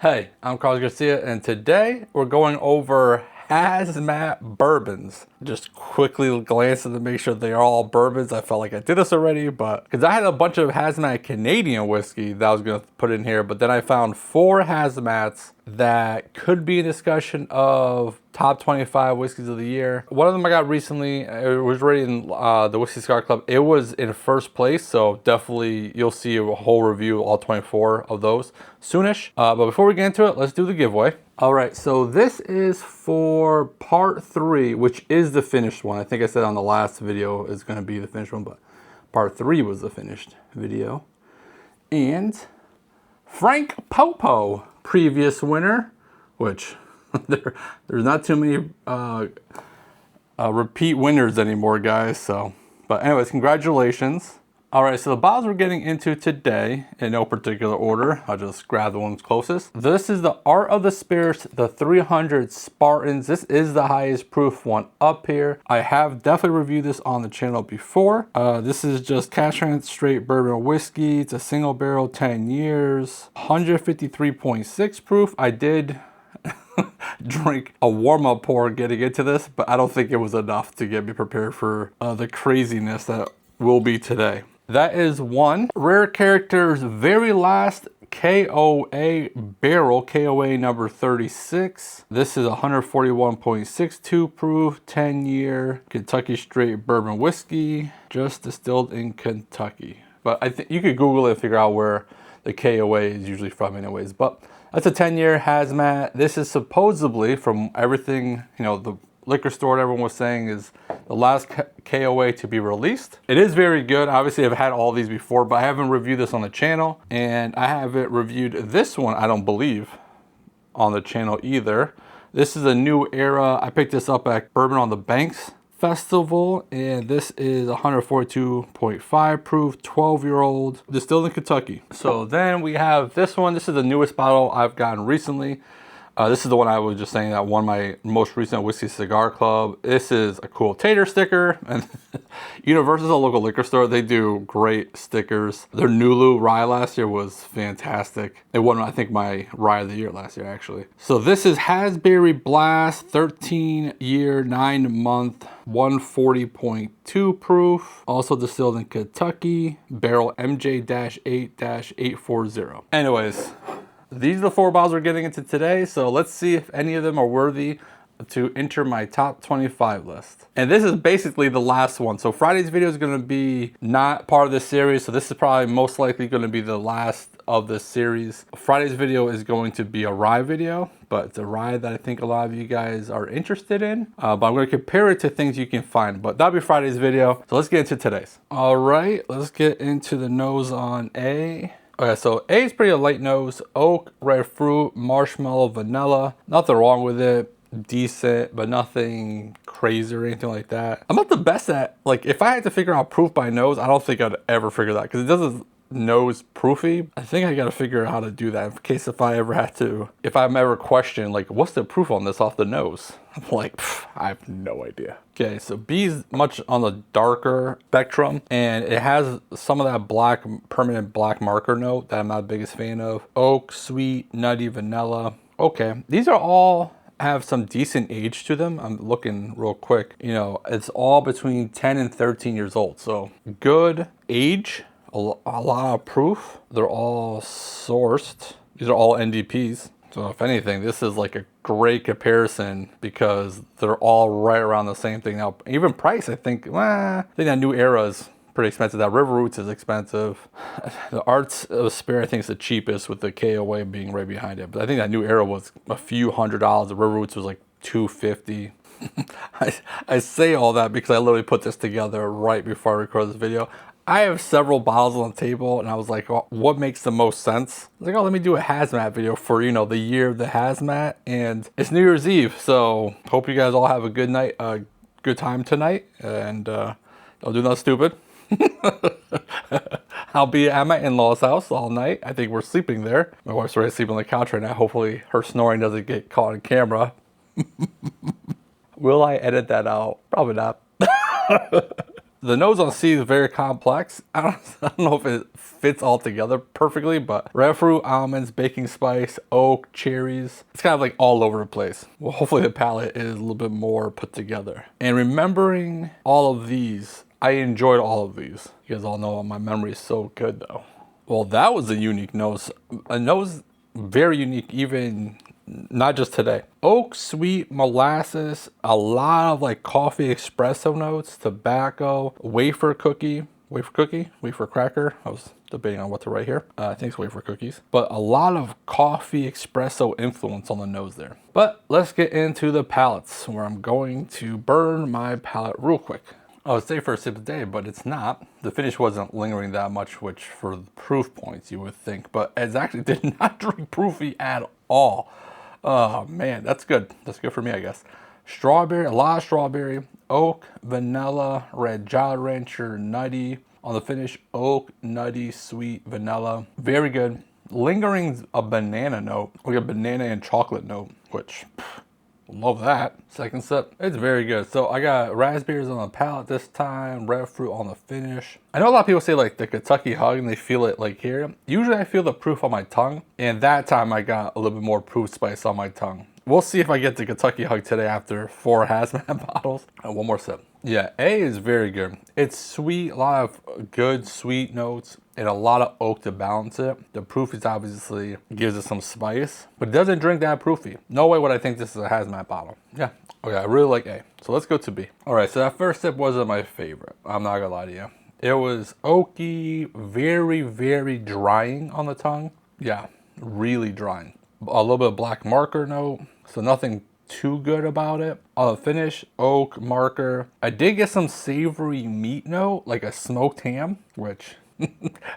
Hey, I'm Carlos Garcia, and today we're going over HAZMAT bourbons. Just quickly glance at them to make sure they're all bourbons. I felt like I did this already, but because I had a bunch of HAZMAT Canadian whiskey that I was going to put in here, but then I found 4 HAZMATs that could be a discussion of top 25 whiskeys of the year. One of them I got recently, it was already in the Whiskey Cigar Club. It was in first place, so definitely you'll see a whole review of all 24 of those soonish. But before we get into it, let's do the giveaway. All right, so this is for part 3, which is the finished one. I think I said on the last video is going to be the finished one, but part 3 was the finished video. And Frank Popo, previous winner, which there's not too many repeat winners anymore, guys. So, but anyways, congratulations. All right, so the bottles we're getting into today, in no particular order, I'll just grab the ones closest. This is the Art of the Spirits, the 300 Spartans. This is the highest proof one up here. I have definitely reviewed this on the channel before. This is just cask straight bourbon whiskey. It's a single barrel, 10 years, 153.6 proof. I did drink a warm-up pour getting into this, but I don't think it was enough to get me prepared for the craziness that will be today. That is one. Rare Characters Very Last KOA Barrel, KOA number 36. This is 141.62 proof, 10-year Kentucky straight bourbon whiskey, just distilled in Kentucky. But I think you could Google it and figure out where the KOA is usually from anyways. But that's a 10-year HAZMAT. This is supposedly, from everything, you know, the liquor store and everyone was saying, is the last KOA to be released. It is very good. Obviously, I've had all these before, but I haven't reviewed this on the channel. And I haven't reviewed this one, I don't believe, on the channel either. This is a new Era. I picked this up at Bourbon on the Banks Festival, and this is 142.5 proof, 12-year-old, distilled in Kentucky. So then we have this one. This is the newest bottle I've gotten recently. This is the one I was just saying that won my most recent Whiskey Cigar Club. This is a cool tater sticker, and Universal's a local liquor store. They do great stickers. Their Nulu rye last year was fantastic. It won, I think, my rye of the year last year, actually. So this is HazBerry Blast, 13-year, 9-month, 140.2 proof. Also distilled in Kentucky. Barrel MJ-8-840. Anyways, these are the 4 bottles we're getting into today, so let's see if any of them are worthy to enter my top 25 list. And this is basically the last one. So Friday's video is going to be not part of this series, so this is probably most likely going to be the last of this series. Friday's video is going to be a rye video, but it's a rye that I think a lot of you guys are interested in. But I'm going to compare it to things you can find, but that'll be Friday's video. So let's get into today's. All right, let's get into the nose on A. Okay, so A is pretty light nose, oak, red fruit, marshmallow, vanilla. Nothing wrong with it. Decent, but nothing crazy or anything like that. I'm not the best at, like, if I had to figure out proof by nose, I don't think I'd ever figure that, because it doesn't nose proofy. I think I got to figure out how to do that in case if I ever had to, if I'm ever questioned, like, what's the proof on this off the nose? I'm like, I have no idea. Okay, so B is much on the darker spectrum, and it has some of that black, permanent black marker note that I'm not the biggest fan of. Oak, sweet, nutty, vanilla. Okay, these are all have some decent age to them. I'm looking real quick. You know, it's all between 10 and 13 years old, so good age. A lot of proof. They're all sourced. These are all NDPs. So if anything, this is like a great comparison because they're all right around the same thing. Now, even price, I think that new Era is pretty expensive. That River Roots is expensive. The Arts of Spirit, I think, is the cheapest with the KOA being right behind it. But I think that new Era was a few $100s. The River Roots was like $250. I say all that because I literally put this together right before I record this video. I have several bottles on the table, and I was like, well, what makes the most sense? I was like, oh, let me do a HAZMAT video for, you know, the year of the HAZMAT, and it's New Year's Eve, so hope you guys all have a good night, good time tonight, and don't do nothing stupid. I'll be at my in-laws' house all night. I think we're sleeping there. My wife's already sleeping on the couch right now. Hopefully her snoring doesn't get caught on camera. Will I edit that out? Probably not. The nose on C is very complex. I don't know if it fits all together perfectly, but red fruit, almonds, baking spice, oak, cherries. It's kind of like all over the place. Well, hopefully the palate is a little bit more put together. And remembering all of these, I enjoyed all of these. You guys all know my memory is so good though. Well, that was a unique nose. A nose very unique, even not just today. Oak, sweet, molasses, a lot of like coffee espresso notes, tobacco, wafer cracker. I was debating on what to write here. I think it's wafer cookies, but a lot of coffee espresso influence on the nose there. But let's get into the palates, where I'm going to burn my palate real quick. I would say for a sip a day, but it's not. The finish wasn't lingering that much, which for the proof points you would think, but it actually did not drink proofy at all. Oh man, that's good. That's good for me, I guess. Strawberry, a lot of strawberry, oak, vanilla, red Jolly Rancher, nutty. On the finish, oak, nutty, sweet, vanilla. Very good. Lingering a banana note, like a banana and chocolate note, which love that. Second sip, it's very good. So I got raspberries on the palate this time, red fruit on the finish. I know a lot of people say like the Kentucky hug and they feel it like here. Usually I feel the proof on my tongue, and that time I got a little bit more proof spice on my tongue. We'll see if I get the Kentucky hug today after 4 HazMat bottles. One more sip. Yeah, A is very good. It's sweet, a lot of good sweet notes, and a lot of oak to balance it. The proof is obviously gives it some spice, but it doesn't drink that proofy. No way would I think this is a HazMat bottle. Yeah, okay, I really like A. So let's go to B. All right, so that first sip wasn't my favorite. I'm not gonna lie to you. It was oaky, very, very drying on the tongue. Yeah, really drying. A little bit of black marker note, so nothing too good about it. On the finish, oak, marker. I did get some savory meat note, like a smoked ham, which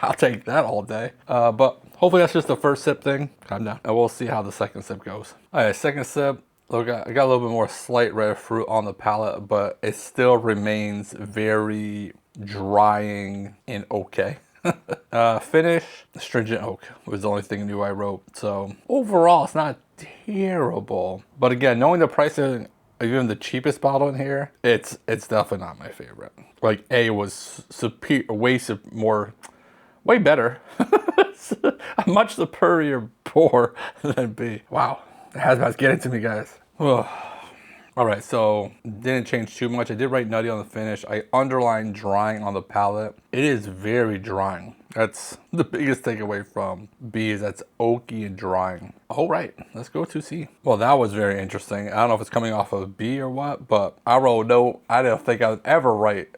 I'll take that all day. But hopefully that's just the first sip thing. Calm down. And we'll see how the second sip goes. All right, second sip. Look, I got a little bit more slight red fruit on the palate, but it still remains very drying and okay. Finish, astringent oak was the only thing new I wrote. So overall, it's not terrible. But again, knowing the pricing, even the cheapest bottle in here, it's definitely not my favorite. Like A was superior, way better, a much superior pour than B. Wow, HazMat's getting to me, guys. All right, so didn't change too much. I did write nutty on the finish. I underlined drying on the palate. It is very drying. That's the biggest takeaway from B, is that's oaky and drying. All right, let's go to C. Well, that was very interesting. I don't know if it's coming off of B or what, but I wrote no. I didn't think I would ever write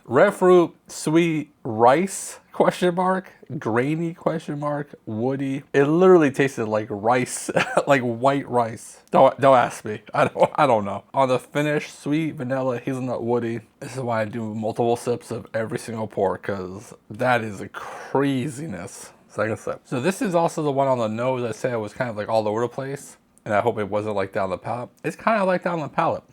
red fruit, sweet, rice, question mark, grainy, question mark, woody. It literally tasted like rice, like white rice. Don't ask me. I don't know. On the finish, sweet, vanilla, hazelnut, woody. This is why I do multiple sips of every single pour, because that is a craziness. Second sip. So this is also the one on the nose. I said it was kind of like all over the place, and I hope it wasn't like that on the palate. It's kind of like that on the palate.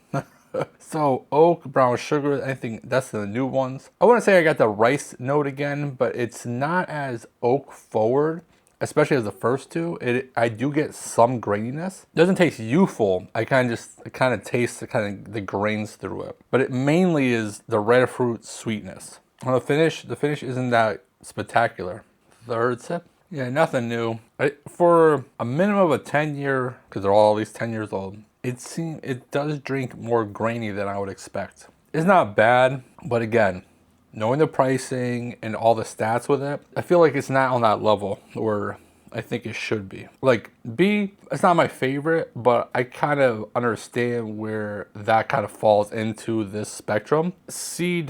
So oak, brown sugar, I think that's the new ones. I wouldn't say I got the rice note again, but it's not as oak forward, especially as the first two. I do get some graininess. It doesn't taste youthful. I kind of taste the grains through it. But it mainly is the red fruit sweetness. On the finish isn't that spectacular. Third sip. Yeah, nothing new. For a minimum of a 10-year, because they're all at least 10 years old, it does drink more grainy than I would expect. It's not bad, but again, knowing the pricing and all the stats with it, I feel like it's not on that level where I think it should be. Like B, it's not my favorite, but I kind of understand where that kind of falls into this spectrum. C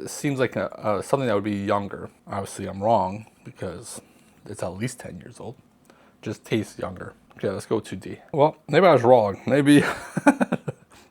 seems like something that would be younger. Obviously, I'm wrong because it's at least 10 years old. Just tastes younger. Okay, let's go to D. Well, maybe I was wrong. Maybe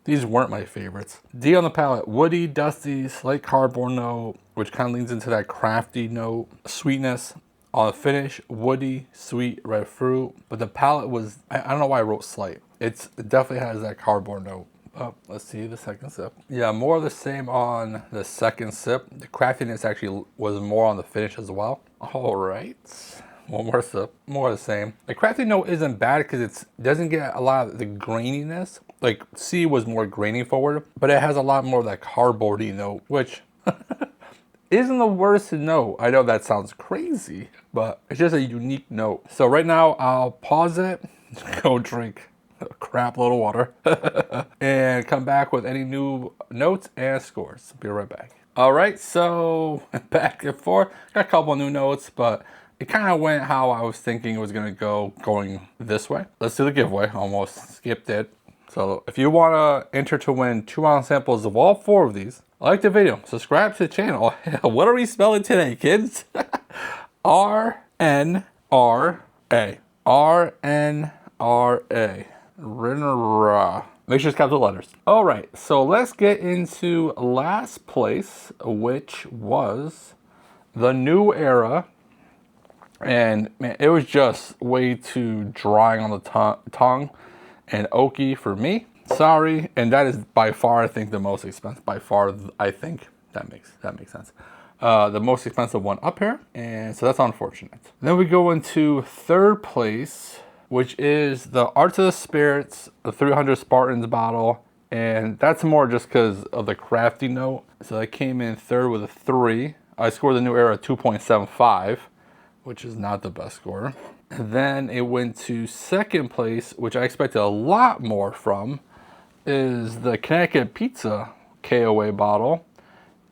these weren't my favorites. D on the palate, woody, dusty, slight cardboard note, which kind of leans into that crafty note. Sweetness. On the finish, woody, sweet, red fruit. But the palate was, I don't know why I wrote slight. It definitely has that cardboard note. Oh, let's see the second sip. Yeah, more of the same on the second sip. The craftiness actually was more on the finish as well. All right. One more sip, more of the same. The crafty note isn't bad because it doesn't get a lot of the graininess. Like C was more grainy forward, but it has a lot more of that cardboardy note, which isn't the worst note. I know that sounds crazy, but it's just a unique note. So right now I'll pause it, go drink a crap load of water, and come back with any new notes and scores. Be right back. All right, so back and forth. Got a couple new notes, but it kind of went how I was thinking it was gonna go, going this way. Let's do the giveaway. Almost skipped it. So if you want to enter to win 2-ounce samples of all 4 of these, like the video, subscribe to the channel. What are we spelling today, kids? R-N-R-A. R-N-R-A. Rinra. Make sure it's capital letters. All right, so let's get into last place, which was the New Era. And man, it was just way too drying on the tongue and oaky for me. Sorry, and that is by far, I think, the most expensive. By far, I think that makes sense. The most expensive one up here, and so that's unfortunate. Then we go into third place, which is the Arts of the Spirits, the 300 Spartans bottle, and that's more just because of the crafty note. So I came in third with a 3. I scored the New Era 2.75, which is not the best score. And then it went to second place, which I expected a lot more from, is the Connecticut Pizza KOA bottle.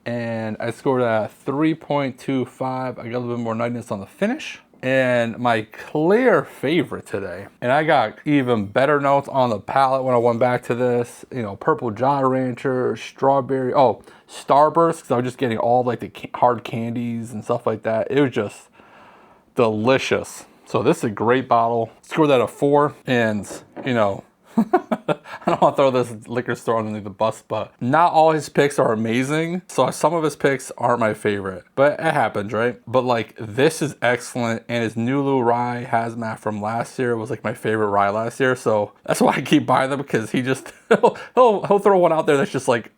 And I scored a 3.25. I got a little bit more nightness on the finish. And my clear favorite today, and I got even better notes on the palate when I went back to this, you know, Purple Jolly Rancher, strawberry, oh, Starburst, because I was just getting all like the hard candies and stuff like that. It was just delicious. So this is a great bottle. Scored that a 4, and you know, I don't want to throw this liquor store underneath the bus, but not all his picks are amazing. So some of his picks aren't my favorite, but it happens, right? But like this is excellent, and his Nulu Rye HAZMAT from last year was like my favorite rye last year. So that's why I keep buying them, because he just he'll throw one out there that's just like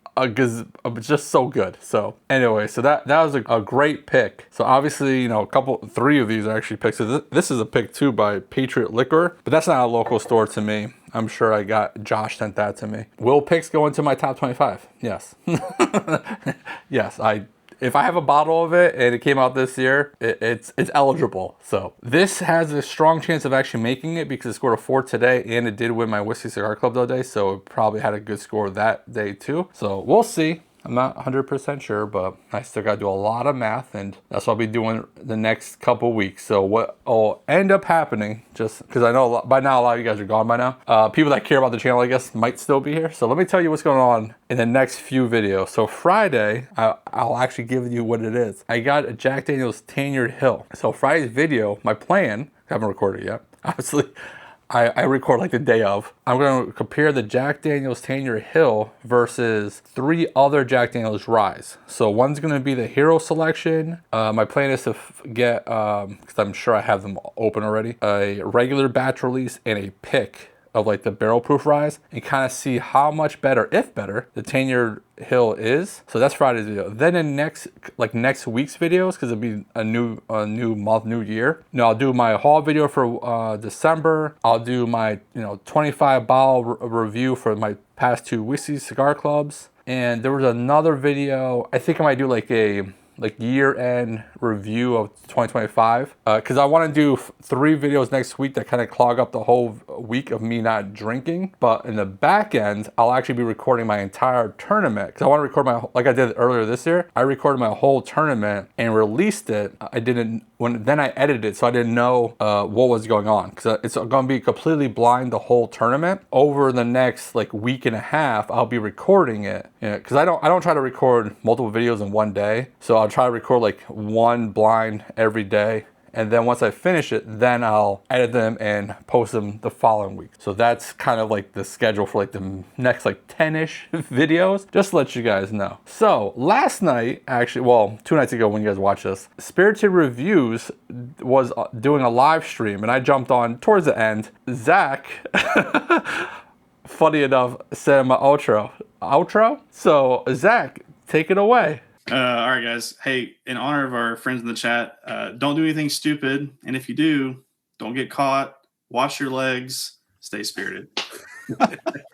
just so good. So anyway, so that was a great pick. So obviously, you know, 3 of these are actually picks. So this is a pick too by Patriot Liquor, but that's not a local store to me. I'm sure Josh sent that to me. Will picks go into my top 25? Yes. Yes, if I have a bottle of it and it came out this year, it's eligible. So this has a strong chance of actually making it, because it scored a 4 today, and it did win my Whiskey Cigar Club the other day, so it probably had a good score that day too. So we'll see. I'm not 100% sure, but I still got to do a lot of math, and that's what I'll be doing the next couple weeks. So what will end up happening, just because I know by now a lot of you guys are gone by now. People that care about the channel, I guess, might still be here. So let me tell you what's going on in the next few videos. So Friday, I'll actually give you what it is. I got a Jack Daniel's Tenured Hill. So Friday's video, my plan, I haven't recorded it yet, obviously. I record like the day of. I'm going to compare the Jack Daniel's Tenured Hill versus 3 other Jack Daniel's ryes. So one's going to be the Hero Selection. My plan is to get, because I'm sure I have them open already, a regular batch release and a pick of like the barrel proof ryes, and kind of see how much better, if better, the Tenured Hill is. So that's Friday's video. Then in next week's videos, because it'll be a new month, new year. I'll do my haul video for December. I'll do my 25 bottle review for my past 2 whiskey cigar clubs. And there was another video. I think I might do like a year-end review of 2025, because I want to do 3 videos next week that kind of clog up the whole week of me not drinking. But in the back end, I'll actually be recording my entire tournament, because I want to record like I did earlier this year. I recorded my whole tournament and released it. Then I edited it, so I didn't know what was going on, because it's going to be completely blind the whole tournament. Over the next like week and a half, I'll be recording it, because I don't try to record multiple videos in one day. So I'll try to record like 1 blind every day, and then once I finish it, then I'll edit them and post them the following week. So that's kind of like the schedule for like the next like 10-ish videos, just to let you guys know. So last night, actually, well, 2 nights ago when you guys watch this, Spirited Reviews was doing a live stream, and I jumped on towards the end. Zach, funny enough, said in my outro. So Zach, take it away. All right, guys. Hey, in honor of our friends in the chat, don't do anything stupid. And if you do, don't get caught. Wash your legs. Stay spirited.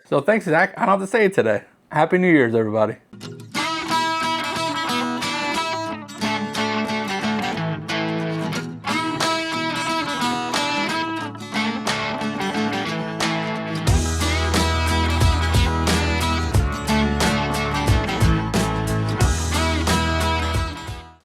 So thanks, Zach. I don't have to say it today. Happy New Year's, everybody.